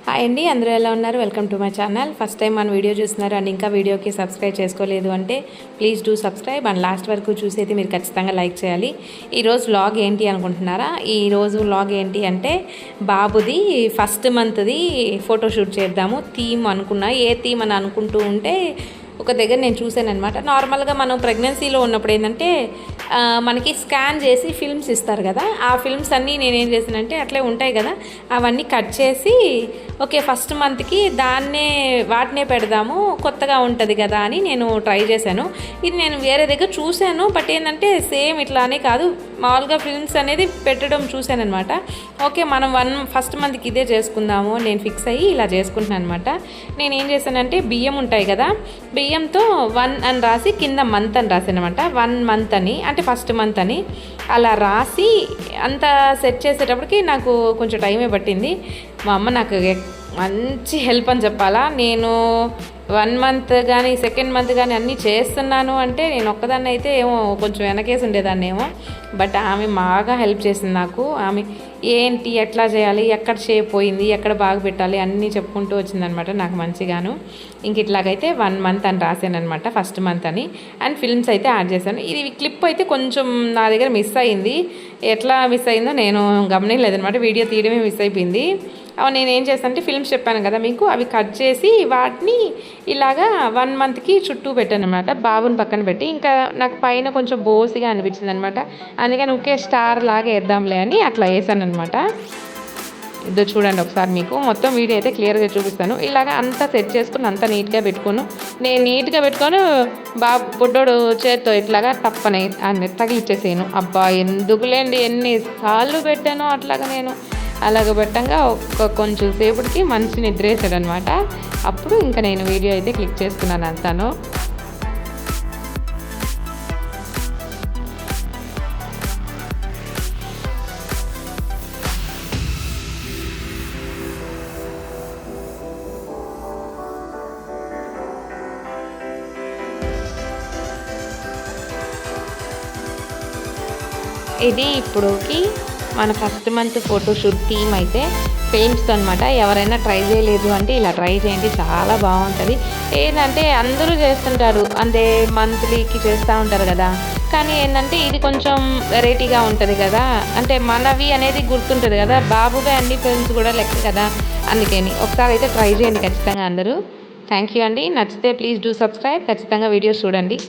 Hi అండి, అందరూ ఎలా ఉన్నారు? Welcome to my channel. First time మన వీడియో చూస్తున్నారు అండ్ ఇంకా వీడియోకి సబ్స్క్రైబ్ చేసుకోలేదు అంటే please do subscribe and last వరకు చూసేది మీరు ఖచ్చితంగా లైక్ చేయాలి. ఈరోజు వ్లాగ్ ఏంటి అనుకుంటున్నారా? ఈరోజు వ్లాగ్ ఏంటి అంటే బాబుది ఫస్ట్ మంత్ది ఫోటోషూట్ చేద్దాము. థీమ్ అనుకున్నా, ఏ థీమ్ అని అనుకుంటూ ఉంటే ఒక దగ్గర నేను చూశాను అనమాట. నార్మల్గా మనం ప్రెగ్నెన్సీలో ఉన్నప్పుడు ఏంటంటే మనకి స్కాన్ చేసి ఫిల్మ్స్ ఇస్తారు కదా, ఆ ఫిల్మ్స్ అన్నీ నేనేం చేశానంటే అట్లే ఉంటాయి కదా, అవన్నీ కట్ చేసి ఓకే ఫస్ట్ మంత్కి వాటినే పెడదాము, కొత్తగా ఉంటుంది కదా అని నేను ట్రై చేశాను. ఇది నేను వేరే దగ్గర చూశాను, బట్ ఏంటంటే సేమ్ ఇట్లానే కాదు, మామూలుగా ఫిల్మ్స్ అనేది పెట్టడం చూశాను అనమాట. ఓకే మనం ఫస్ట్ మంత్కి ఇదే చేసుకుందాము నేను ఫిక్స్ అయ్యి ఇలా చేసుకుంటున్నాను అనమాట. నేను ఏం చేశానంటే బియ్యం ఉంటాయి కదా, బియ్యంతో 1 అని రాసి కింద మంత్ అని రాశాను అనమాట. 1 మంత్ అని అంటే ఫస్ట్ మంత్ అని అలా రాసి అంత సెట్ చేసేటప్పటికి నాకు కొంచెం టైమే పట్టింది. మా అమ్మ నాకు మంచి హెల్ప్ అని చెప్పాలా. నేను 1 మంత్ కానీ సెకండ్ మంత్ కానీ అన్నీ చేస్తున్నాను అంటే నేను ఒక్కదాన్ని అయితే ఏమో కొంచెం వెనకేసి ఉండేదాన్ని ఏమో, బట్ ఆమె బాగా హెల్ప్ చేసింది నాకు. ఆమె ఏంటి ఎట్లా చేయాలి, ఎక్కడ షేప్ పోయింది, ఎక్కడ బాగా పెట్టాలి అన్నీ చెప్పుకుంటూ వచ్చిందనమాట నాకు మంచిగాను. ఇంక ఇట్లాగైతే 1 మంత్ అని రాశాను అనమాట, ఫస్ట్ మంత్ అని. అండ్ ఫిల్మ్స్ అయితే యాడ్ చేశాను. ఇది క్లిప్ అయితే కొంచెం నా దగ్గర మిస్ అయింది. ఎట్లా మిస్ అయిందో నేను గమనించలేదనమాట, వీడియో తీయడమే మిస్ అయిపోయింది. నేను ఏం చేస్తాను అంటే ఫిల్మ్స్ చెప్పాను కదా మీకు, అవి కట్ చేసి వాటిని ఇలాగా 1 మంత్కి చుట్టూ పెట్టాను అనమాట, బాబుని పక్కన పెట్టి. ఇంకా నాకు పైన కొంచెం బోసిగా అనిపించింది అనమాట, అందుకని ఒకే స్టార్ లాగా వేద్దాంలే అని అట్లా వేసాను అనమాట. ఇద్దరు చూడండి ఒకసారి, మీకు మొత్తం వీడియో అయితే క్లియర్గా చూపిస్తాను. ఇలాగ అంతా సెట్ చేసుకుని అంతా నీట్గా పెట్టుకోను. నేను నీట్గా పెట్టుకొని బాబు బుడ్డోడు చేత్తో ఇట్లాగా తప్పని తగిలిచ్చేసాను. అబ్బా ఎందుకులేండి ఎన్నిసార్లు పెట్టానో అట్లాగా నేను. అలాగ పెట్టంగా కొంచెం సేపటికి మనిషి నిద్రేసాడు అనమాట. అప్పుడు ఇంకా నేను వీడియో అయితే క్లిక్ చేసుకున్నాను అంతాను. ఇది ఇప్పుడుకి మన ఫస్ట్ మంత్ ఫోటోషూట్ థీమ్ అయితే ఫిల్మ్స్తో అనమాట. ఎవరైనా ట్రై చేయలేదు అంటే ఇలా ట్రై చేయండి, చాలా బాగుంటుంది. ఏంటంటే అందరూ చేస్తుంటారు, అంటే మంత్లీకి చేస్తూ ఉంటారు కదా, కానీ ఏంటంటే ఇది కొంచెం వెరైటీగా ఉంటుంది కదా, అంటే మనవి అనేది గుర్తుంటుంది కదా, బాబుగా అన్ని ఫిల్మ్స్ కూడా లెక్క కదా, అందుకని ఒకసారి అయితే ట్రై చేయండి ఖచ్చితంగా అందరూ. థ్యాంక్ యూ అండి. నచ్చితే ప్లీజ్ డూ సబ్స్క్రైబ్, ఖచ్చితంగా వీడియోస్ చూడండి.